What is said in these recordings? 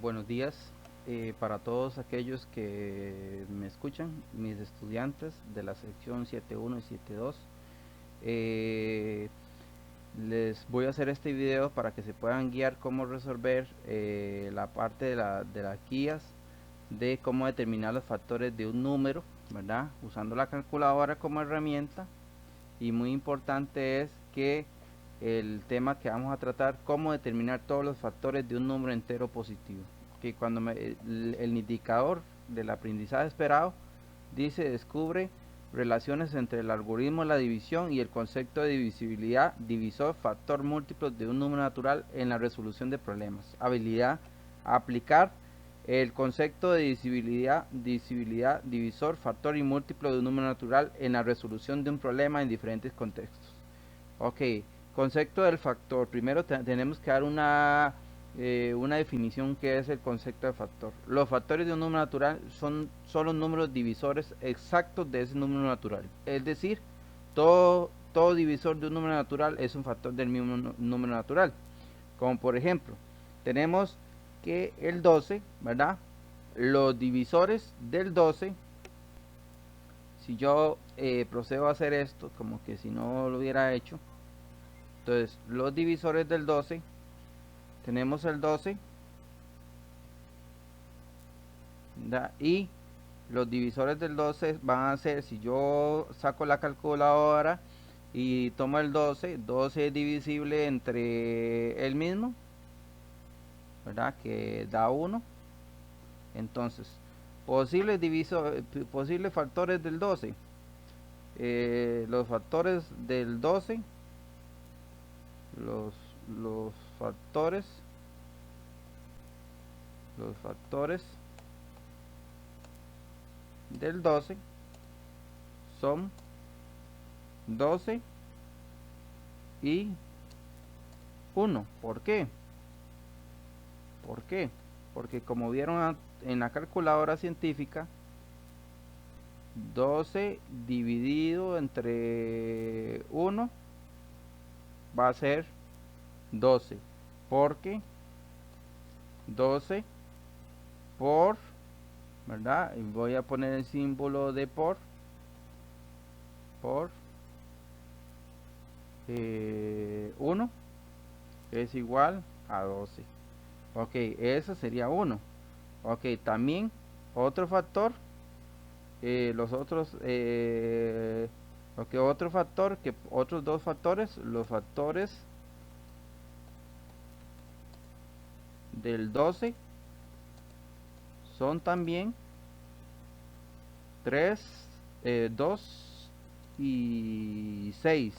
Buenos días para todos aquellos que me escuchan, mis estudiantes de la sección 7.1 y 7.2. Eh, Les voy a hacer este video para que se puedan guiar cómo resolver la parte de las guías de cómo determinar los factores de un número, ¿verdad? Usando la calculadora como herramienta. Y muy importante es que el tema que vamos a tratar, cómo determinar todos los factores de un número entero positivo. Que cuando el indicador del aprendizaje esperado dice descubre relaciones entre el algoritmo de la división y el concepto de divisibilidad, divisor, factor múltiplo de un número natural en la resolución de problemas. Habilidad a aplicar el concepto de divisibilidad, divisor, factor y múltiplo de un número natural en la resolución de un problema en diferentes contextos. Ok, concepto del factor. Primero tenemos que dar una definición que es el concepto de factor. Los factores de un número natural son los números divisores exactos de ese número natural. Es decir, todo divisor de un número natural es un factor del mismo número natural. Como por ejemplo, tenemos que el 12, ¿verdad? Los divisores del 12, si yo procedo a hacer esto, como que si no lo hubiera hecho, entonces los divisores del 12, tenemos el 12, ¿verdad? Y los divisores del 12 van a ser, si yo saco la calculadora y tomo el 12, 12 es divisible entre el mismo, ¿verdad? Que da 1. Entonces, posibles factores del 12. Los factores del 12, los, los factores, los factores del 12 son 12 y 1. ¿Por qué? ¿Por qué? Porque como vieron en la calculadora científica, 12 dividido entre 1 va a ser 12. Porque 12 por, ¿verdad? Y voy a poner el símbolo de por 1 es igual a 12. Ok, eso sería 1. Ok, también otro factor, los otros, ok, otro factor, que otros dos factores, los factores del 12 son también 3, 2 y 6.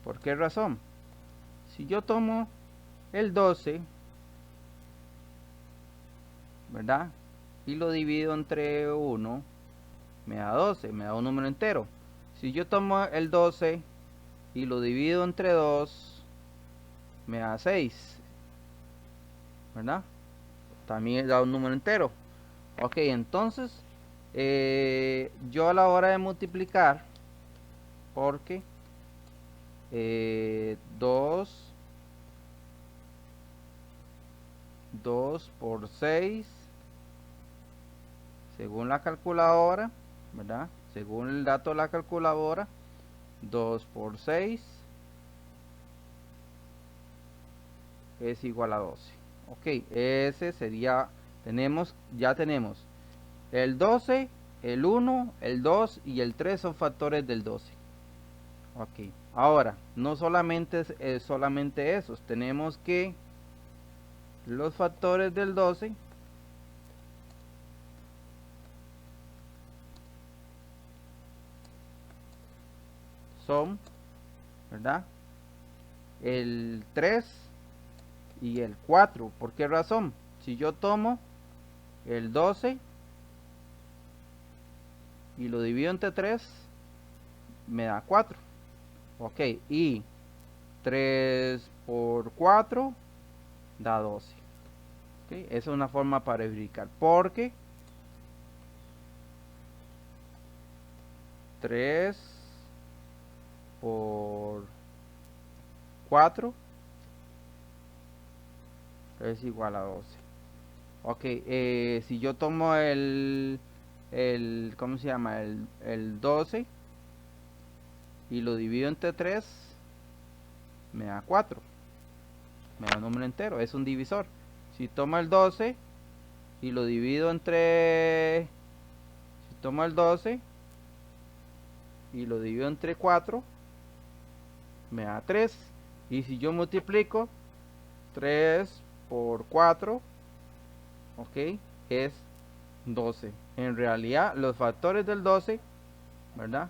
¿Por qué razón? Si yo tomo el 12, ¿verdad? Y lo divido entre 1, me da 12, me da un número entero. Si yo tomo el 12 y lo divido entre 2, me da 6, ¿verdad? También da un número entero. Ok, entonces yo a la hora de multiplicar, porque 2 por 6, según la calculadora, ¿verdad? Según el dato de la calculadora, 2 por 6 es igual a 12. Ok, ese sería, ya tenemos el 12, el 1, el 2 y el 3 son factores del 12. Ok, ahora, no solamente es solamente esos, tenemos que los factores del 12 son, ¿verdad? El 3 y el 4. ¿Por qué razón? Si yo tomo el 12 y lo divido entre 3, me da 4. Ok, y 3 por 4 da 12. Okay, esa es una forma para verificar. Porque 3 por 4 es igual a 12. Ok, si yo tomo ¿cómo se llama? El 12 y lo divido entre 3, me da 4. Me da un número entero, es un divisor. Si tomo el 12 y lo divido entre... Si tomo el 12 y lo divido entre 4, me da 3. Y si yo multiplico 3 por 4, ok, es 12. En realidad, los factores del 12, ¿verdad?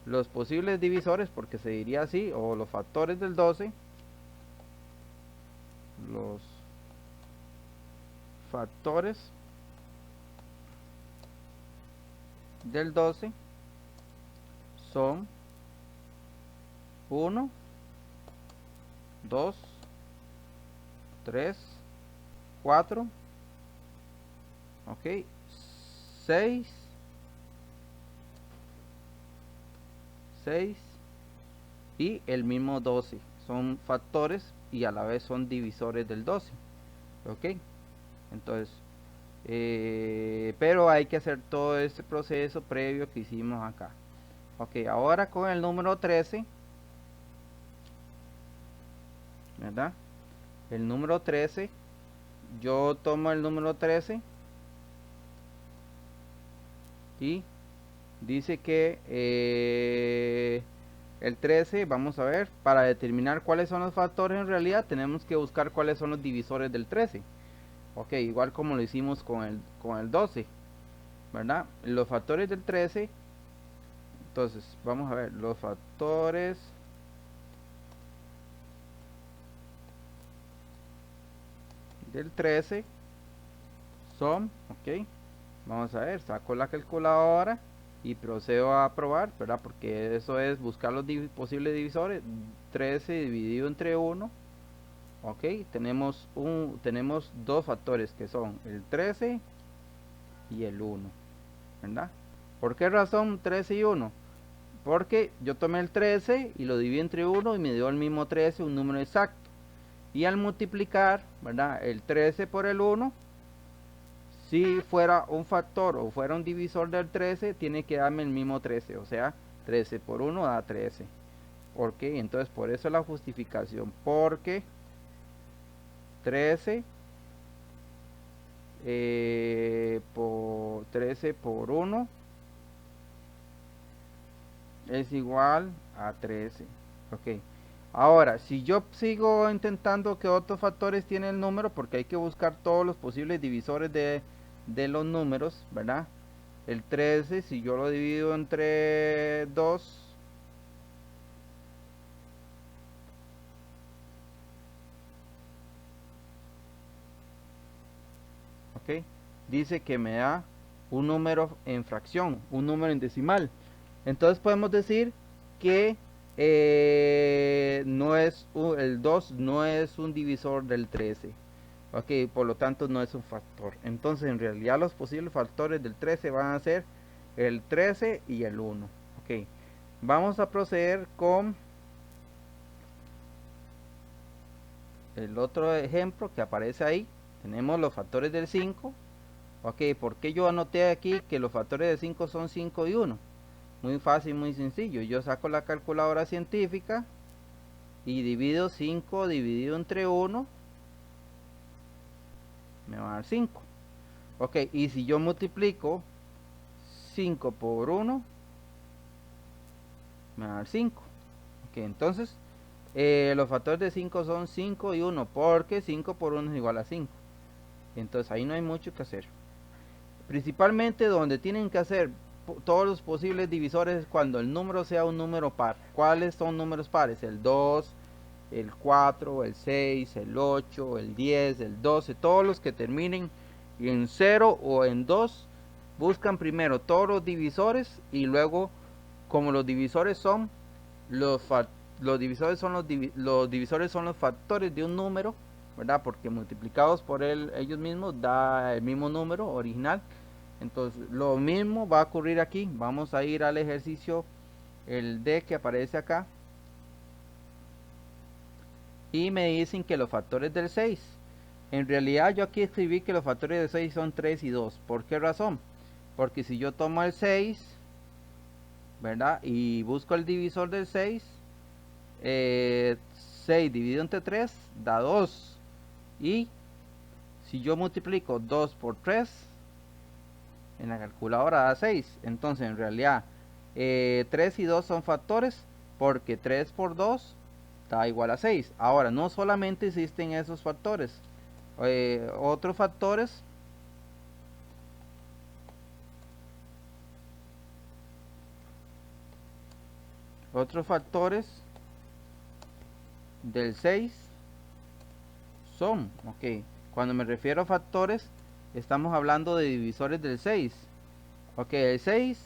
Los posibles divisores, porque se diría así, o los factores del 12, los factores del 12 son 1, 2, 3, 4, ok, 6, 6 y el mismo 12. Son factores y a la vez son divisores del 12. Ok, entonces, pero hay que hacer todo este proceso previo que hicimos acá. Ok, ahora con el número 13, ¿verdad? El número 13, yo tomo el número 13 y dice que el 13, vamos a ver, para determinar cuáles son los factores en realidad, tenemos que buscar cuáles son los divisores del 13. Ok, igual como lo hicimos con el 12, ¿verdad? Los factores del 13, entonces, vamos a ver, los factores del 13 son, ok, vamos a ver, saco la calculadora y procedo a probar, ¿verdad? Porque eso es buscar los posibles divisores. 13 dividido entre 1, ok, tenemos dos factores que son el 13 y el 1, ¿verdad? ¿Por qué razón 13 y 1? Porque yo tomé el 13 y lo dividí entre 1 y me dio el mismo 13, un número exacto. Y al multiplicar, ¿verdad? El 13 por el 1, si fuera un factor o fuera un divisor del 13, tiene que darme el mismo 13. O sea, 13 por 1 da 13. ¿Por qué? Entonces, por eso la justificación. Porque 13 por 13 por 1 es igual a 13. Ok. Ahora, si yo sigo intentando que otros factores tienen el número, porque hay que buscar todos los posibles divisores de los números, ¿verdad? El 13, si yo lo divido entre 2, ok, dice que me da un número en fracción, un número en decimal. Entonces podemos decir que el 2 no es un divisor del 13. Ok, por lo tanto no es un factor. Entonces en realidad los posibles factores del 13 van a ser el 13 y el 1. Ok, vamos a proceder con el otro ejemplo que aparece ahí. Tenemos los factores del 5. Ok, ¿por qué yo anoté aquí que los factores de 5 son 5 y 1? Muy fácil, muy sencillo. Yo saco la calculadora científica y divido 5 dividido entre 1, me va a dar 5. Ok, y si yo multiplico 5 por 1, me va a dar 5. Ok, entonces los factores de 5 son 5 y 1, porque 5 por 1 es igual a 5. Entonces ahí no hay mucho que hacer. Principalmente donde tienen que hacer todos los posibles divisores es cuando el número sea un número par. ¿Cuáles son números pares? El 2, el 4, el 6, el 8, el 10, el 12, todos los que terminen en 0 o en 2, buscan primero todos los divisores y luego, como los divisores son los divisores son los divisores son los factores de un número, ¿verdad? Porque multiplicados por ellos mismos da el mismo número original. Entonces, lo mismo va a ocurrir aquí. Vamos a ir al ejercicio, el D que aparece acá. Y me dicen que los factores del 6. En realidad yo aquí escribí que los factores de 6 son 3 y 2. ¿Por qué razón? Porque si yo tomo el 6, ¿verdad? Y busco el divisor del 6, 6 dividido entre 3 da 2. Y si yo multiplico 2 por 3, en la calculadora da 6. Entonces en realidad 3 y 2 son factores, porque 3 por 2 da igual a 6. Ahora, no solamente existen esos factores. Otros factores del 6 son, ok, cuando me refiero a factores, estamos hablando de divisores del 6. Ok, el 6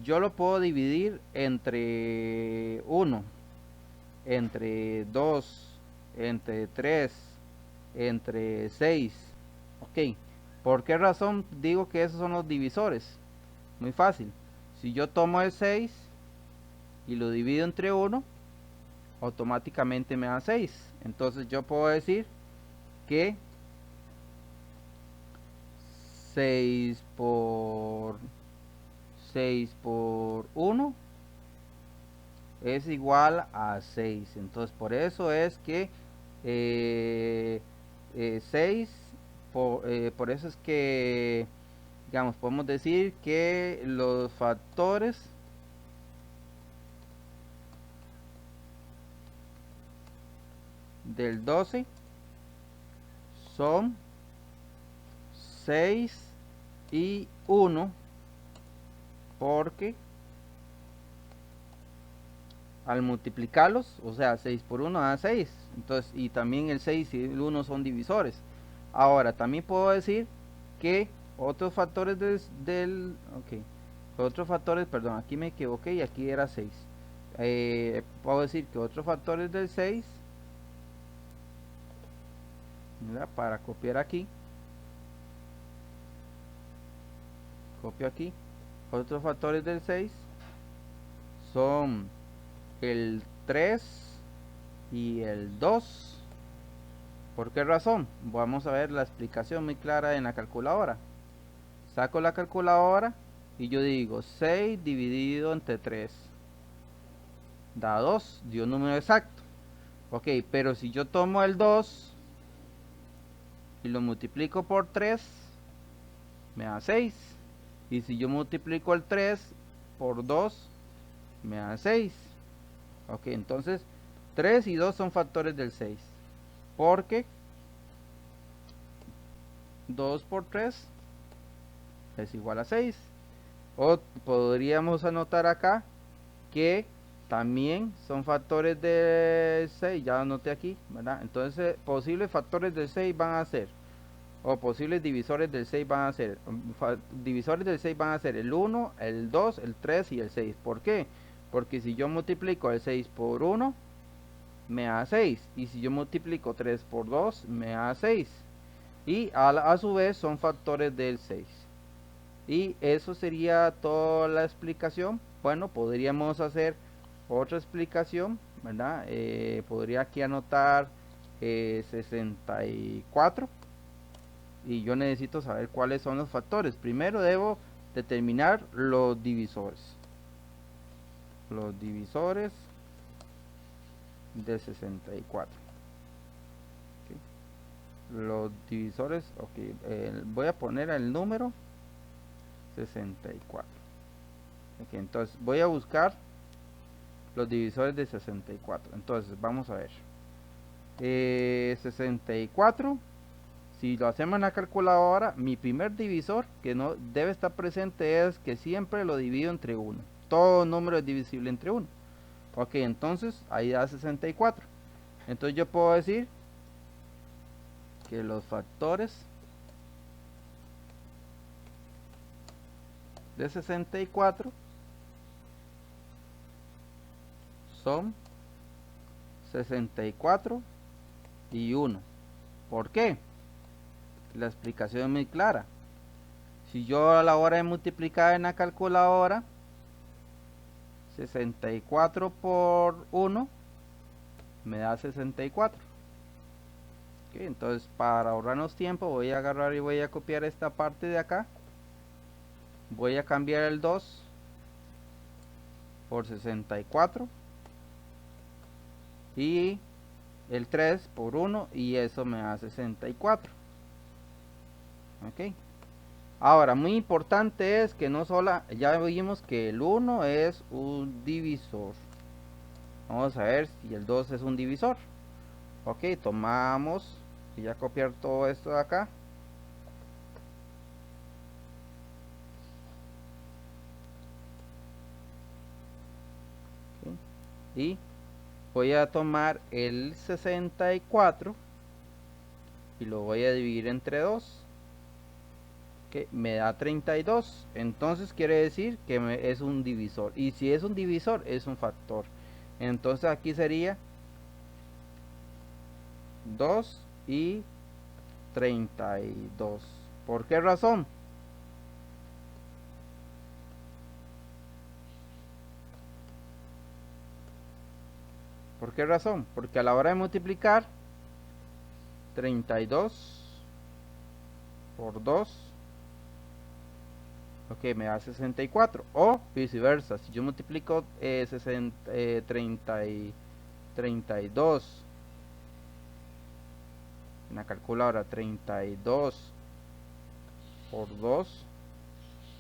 yo lo puedo dividir entre 1, entre 2, entre 3, entre 6. Ok, ¿por qué razón digo que esos son los divisores? Muy fácil. Si yo tomo el 6 y lo divido entre 1, automáticamente me da 6. Entonces yo puedo decir que 6 por 1 es igual a 6. Entonces por eso es que 6, por eso es que, digamos, podemos decir que los factores del 12 son 6 y 1, porque al multiplicarlos, o sea, 6 por 1 da 6. Entonces, y también el 6 y el 1 son divisores. Ahora, también puedo decir que otros factores otros factores, perdón, aquí me equivoqué y aquí era 6. Puedo decir que otros factores del 6, mira, para copiar aquí, copio aquí, otros factores del 6 son el 3 y el 2. ¿Por qué razón? Vamos a ver la explicación muy clara en la calculadora. Saco la calculadora y yo digo 6 dividido entre 3 da 2, dio un número exacto. Ok, pero si yo tomo el 2 y lo multiplico por 3, me da 6. Y si yo multiplico el 3 por 2, me da 6. Ok, entonces 3 y 2 son factores del 6. Porque 2 por 3 es igual a 6. O podríamos anotar acá que también son factores del 6. Ya anoté aquí, ¿verdad? Entonces posibles factores del 6 van a ser, o posibles divisores del 6 van a ser, divisores del 6 van a ser el 1, el 2, el 3 y el 6. ¿Por qué? Porque si yo multiplico el 6 por 1, me da 6. Y si yo multiplico 3 por 2, me da 6. Y a su vez son factores del 6. Y eso sería toda la explicación. Bueno, podríamos hacer otra explicación, ¿verdad? Podría aquí anotar 64. Y yo necesito saber cuáles son los factores. Primero debo determinar los divisores. Los divisores de 64. Okay. Los divisores, ok. Voy a poner el número 64. Okay, entonces voy a buscar los divisores de 64. Entonces vamos a ver. 64. Si lo hacemos en la calculadora, mi primer divisor que no debe estar presente es que siempre lo divido entre 1. Todo número es divisible entre 1. Ok, entonces ahí da 64. Entonces yo puedo decir que los factores de 64 son 64 y 1. ¿Por qué? La explicación es muy clara. Si yo a la hora de multiplicar en la calculadora 64 por 1 me da 64. Ok, entonces para ahorrarnos tiempo voy a agarrar y voy a copiar esta parte de acá. Voy a cambiar el 2 por 64 y el 3 por 1 y eso me da 64. Ok. Ahora, muy importante es que no solo, ya vimos que el 1 es un divisor. Vamos a ver si el 2 es un divisor. Ok, tomamos, voy a copiar todo esto de acá. Ok, y voy a tomar el 64 y lo voy a dividir entre 2. Que me da 32. Entonces quiere decir que es un divisor. Y si es un divisor, es un factor. Entonces aquí sería 2 y 32. ¿Por qué razón? ¿Por qué razón? Porque a la hora de multiplicar 32 por 2, ok, me da 64. O viceversa, si yo multiplico 32 en la calculadora, 32 por 2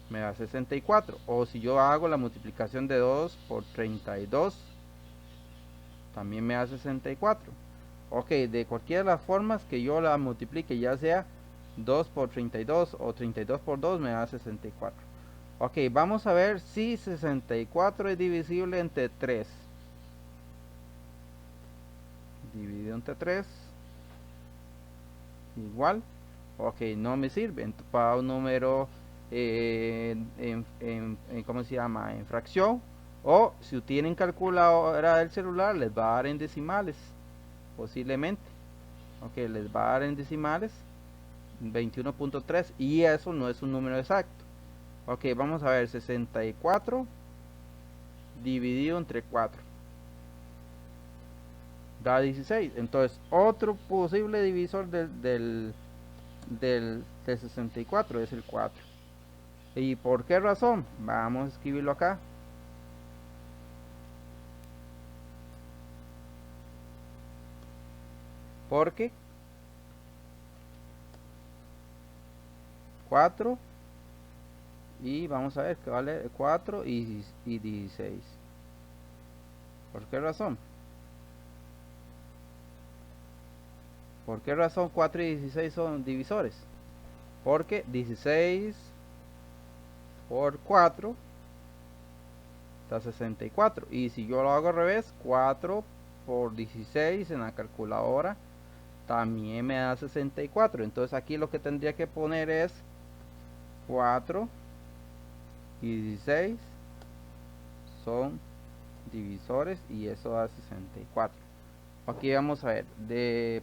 me da 64. O si yo hago la multiplicación de 2 por 32, también me da 64. Ok, de cualquiera de las formas que yo la multiplique, ya sea 2 por 32 o 32 por 2, me da 64. Ok, vamos a ver si 64 es divisible entre 3. Dividido entre 3, igual. Ok, no me sirve. Para un número ¿cómo se llama? En fracción. O si tienen calculadora del celular, les va a dar en decimales. Posiblemente. Ok, les va a dar en decimales 21.3 y eso no es un número exacto. Ok, vamos a ver 64 dividido entre 4 da 16. Entonces otro posible divisor del 64 es el 4. ¿Y por qué razón? Vamos a escribirlo acá. Porque 4 y vamos a ver que vale 4 y 16. ¿Por qué razón? ¿Por qué razón 4 y 16 son divisores? Porque 16 por 4 da 64. Y si yo lo hago al revés, 4 por 16 en la calculadora también me da 64. Entonces aquí lo que tendría que poner es 4 y 16 son divisores y eso da 64. Aquí vamos a ver,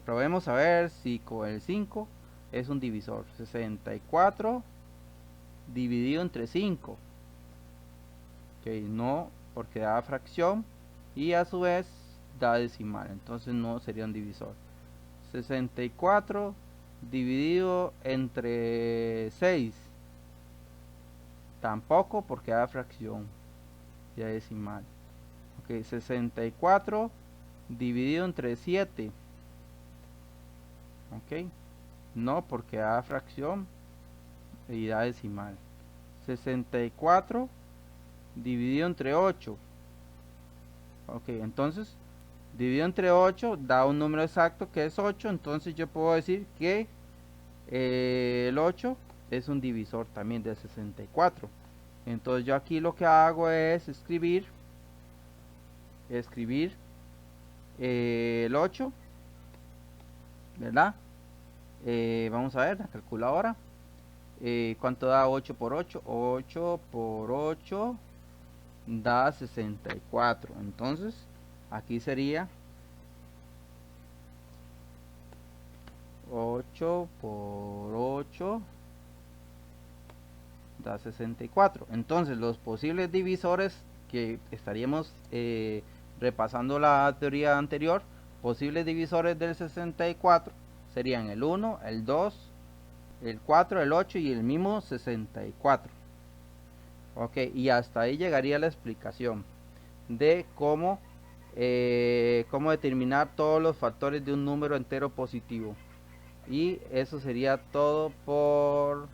probemos a ver si con el 5 es un divisor. 64 dividido entre 5. Ok, no, porque da fracción y a su vez da decimal, entonces no sería un divisor. 64 dividido entre 6, tampoco, porque da fracción y da decimal. Ok, 64 dividido entre 7, ok, no, porque da fracción y da decimal. 64 dividido entre 8, ok, entonces dividido entre 8 da un número exacto que es 8, entonces yo puedo decir que el 8 es un divisor también de 64. Entonces yo aquí lo que hago es escribir el 8, ¿verdad? Vamos a ver la calculadora. ¿Cuánto da 8 por 8? 8 por 8 da 64. Entonces aquí sería 8 por 8 da 64. Entonces los posibles divisores que estaríamos repasando la teoría anterior, posibles divisores del 64 serían el 1, el 2, el 4, el 8 y el mismo 64. Ok, y hasta ahí llegaría la explicación de cómo determinar todos los factores de un número entero positivo. Y eso sería todo por